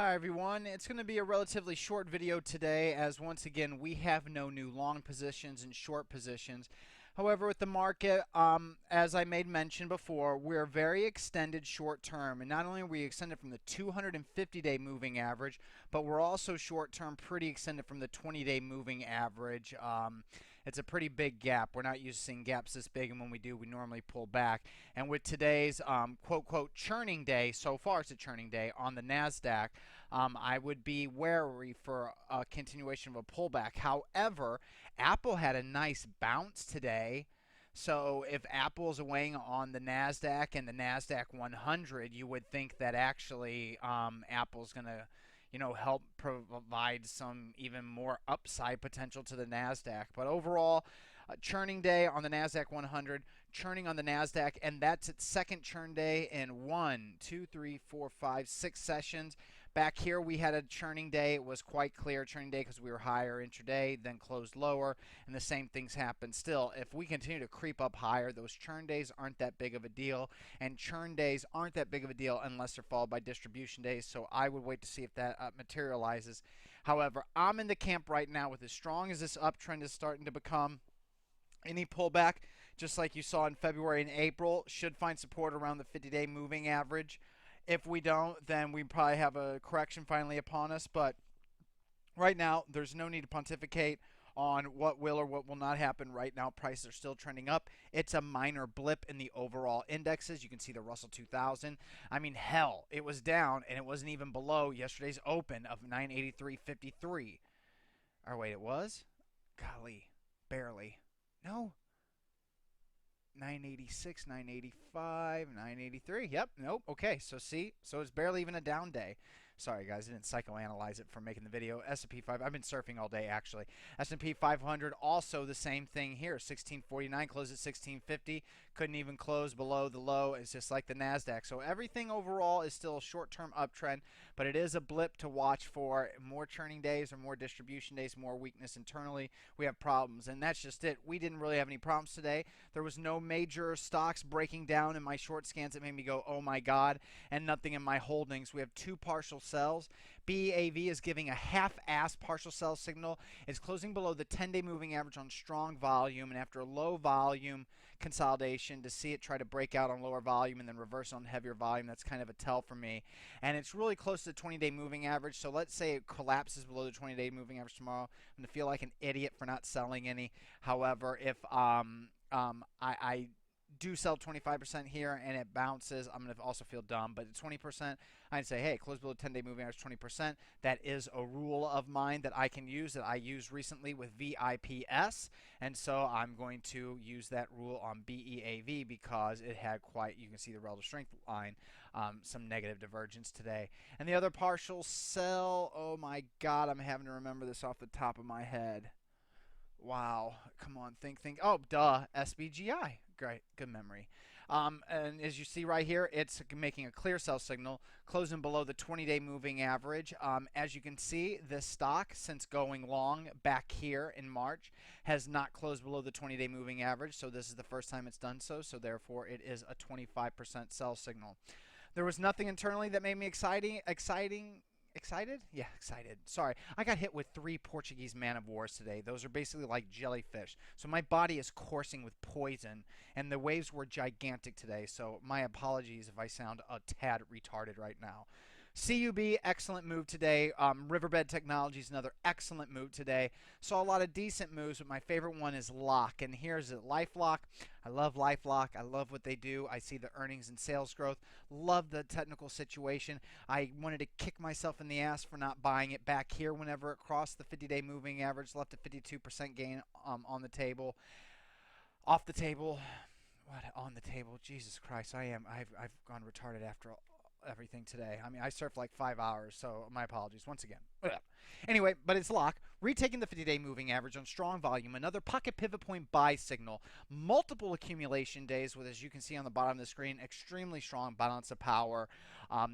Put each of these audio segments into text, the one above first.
Hi everyone, it's going to be a relatively short video today as once again we have no new long positions and short positions. However, with the market, as I made mention before, we're very extended short term, and not only are we extended from the 250-day moving average, but we're also short term pretty extended from the 20-day moving average. It's a pretty big gap. We're not used to seeing gaps this big, and when we do, we normally pull back. And with today's quote quote churning day, so far it's a churning day on the Nasdaq, I would be wary for a continuation of a pullback. However, Apple had a nice bounce today. So if Apple's weighing on the Nasdaq and the Nasdaq 100, you would think that actually Apple's going to, help provide some even more upside potential to the Nasdaq. But overall, churning day on the Nasdaq 100, churning on the Nasdaq, and that's its second churn day in 6 sessions. Back here, we had a churning day. It was quite clear churning day because we were higher intraday, then closed lower, and the same things happened. Still, if we continue to creep up higher, those churn days aren't that big of a deal, and churn days aren't that big of a deal unless they're followed by distribution days. So I would wait to see if that materializes. However, I'm in the camp right now with as strong as this uptrend is starting to become. Any pullback, just like you saw in February and April, should find support around the 50-day moving average. If we don't, then we probably have a correction finally upon us. But right now, there's no need to pontificate on what will or what will not happen. Right now, prices are still trending up. It's a minor blip in the overall indexes. You can see the Russell 2000. I mean, hell, it was down, and it wasn't even below yesterday's open of 983.53. Or wait, it was? Golly, barely. No. 986, 985, 983. Yep, nope. Okay, so see, so it's barely even a down day. Sorry guys, I didn't psychoanalyze it for making the video. S&P 5, I've been surfing all day actually. S&P 500 also the same thing here. 1649 closed at 1650. Couldn't even close below the low. It's just like the Nasdaq. So everything overall is still a short-term uptrend, but it is a blip to watch for. More churning days or more distribution days, more weakness internally. We have problems, and that's just it. We didn't really have any problems today. There was no major stocks breaking down in my short scans that made me go, oh my god, and nothing in my holdings. We have two partial sells. BAV is giving a half-ass partial sell signal. It's closing below the 10-day moving average on strong volume, and after a low volume consolidation, to see it try to break out on lower volume and then reverse on heavier volume, that's kind of a tell for me. And it's really close to the 20-day moving average, so let's say it collapses below the 20-day moving average tomorrow. I'm going to feel like an idiot for not selling any. However, if I do sell 25% here and it bounces, I'm going to also feel dumb. But at 20%, I'd say, hey, close below 10-day moving average 20%. That is a rule of mine that I can use, that I used recently with VIPS. And so I'm going to use that rule on BEAV because it had quite, you can see the relative strength line, some negative divergence today. And the other partial sell, oh my God, I'm having to remember this off the top of my head. Wow, come on, think. Oh, duh, SBGI. Great, good memory. And as you see right here, it's making a clear sell signal, closing below the 20-day moving average. As you can see, this stock, since going long back here in March, has not closed below the 20-day moving average. So this is the first time it's done so. So therefore, it is a 25% sell signal. There was nothing internally that made me excited? Yeah, excited. Sorry. I got hit with 3 Portuguese man of wars today. Those are basically like jellyfish. So my body is coursing with poison, and the waves were gigantic today. So my apologies if I sound a tad retarded right now. CUB, excellent move today. Riverbed Technologies, another excellent move today. Saw a lot of decent moves, but my favorite one is Lock. And here's it, LifeLock. I love LifeLock. I love what they do. I see the earnings and sales growth. Love the technical situation. I wanted to kick myself in the ass for not buying it back here whenever it crossed the 50-day moving average, left a 52% gain on the table. Off the table. What, on the table? Jesus Christ, I've gone retarded after everything today. I mean, I surfed like 5 hours, so my apologies once again. Anyway, but it's lock. Retaking the 50-day moving average on strong volume, another pocket pivot point buy signal, multiple accumulation days with, as you can see on the bottom of the screen, extremely strong balance of power.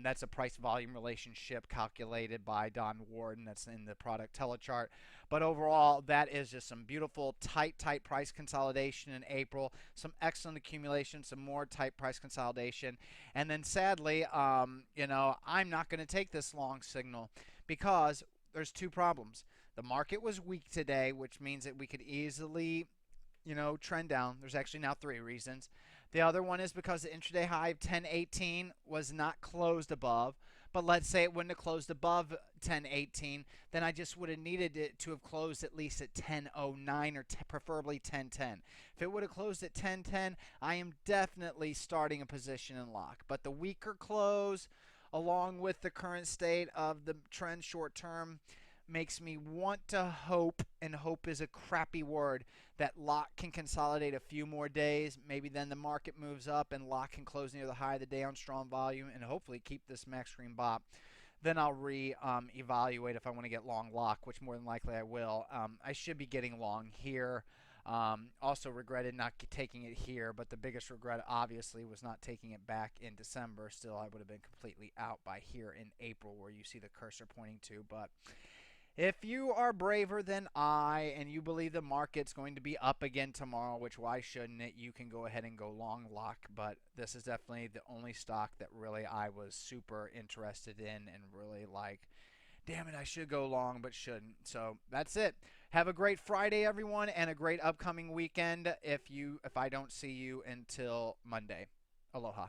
That's a price volume relationship calculated by Don Ward, and that's in the product telechart. But overall, that is just some beautiful tight price consolidation in April, some excellent accumulation, some more tight price consolidation. And then sadly, I'm not going to take this long signal because there's two problems. The market was weak today, which means that we could easily, trend down. There's actually now three reasons. The other one is because the intraday high of 1018 was not closed above. But let's say it wouldn't have closed above 1018, then I just would have needed it to have closed at least at 1009 or preferably 1010. If it would have closed at 1010, I am definitely starting a position in lock. But the weaker close, along with the current state of the trend short term, makes me want to hope, and hope is a crappy word, that lock can consolidate a few more days. Maybe then the market moves up and lock can close near the high of the day on strong volume and hopefully keep this max green bop. Then I'll evaluate if I want to get long lock, which more than likely I will. I should be getting long here. Also regretted not taking it here, but the biggest regret obviously was not taking it back in December. Still, I would have been completely out by here in April, where you see the cursor pointing to. But if you are braver than I and you believe the market's going to be up again tomorrow, which why shouldn't it, you can go ahead and go long lock. But this is definitely the only stock that really I was super interested in and really like, damn it, I should go long but shouldn't. So that's it. Have a great Friday, everyone, and a great upcoming weekend if I don't see you until Monday. Aloha.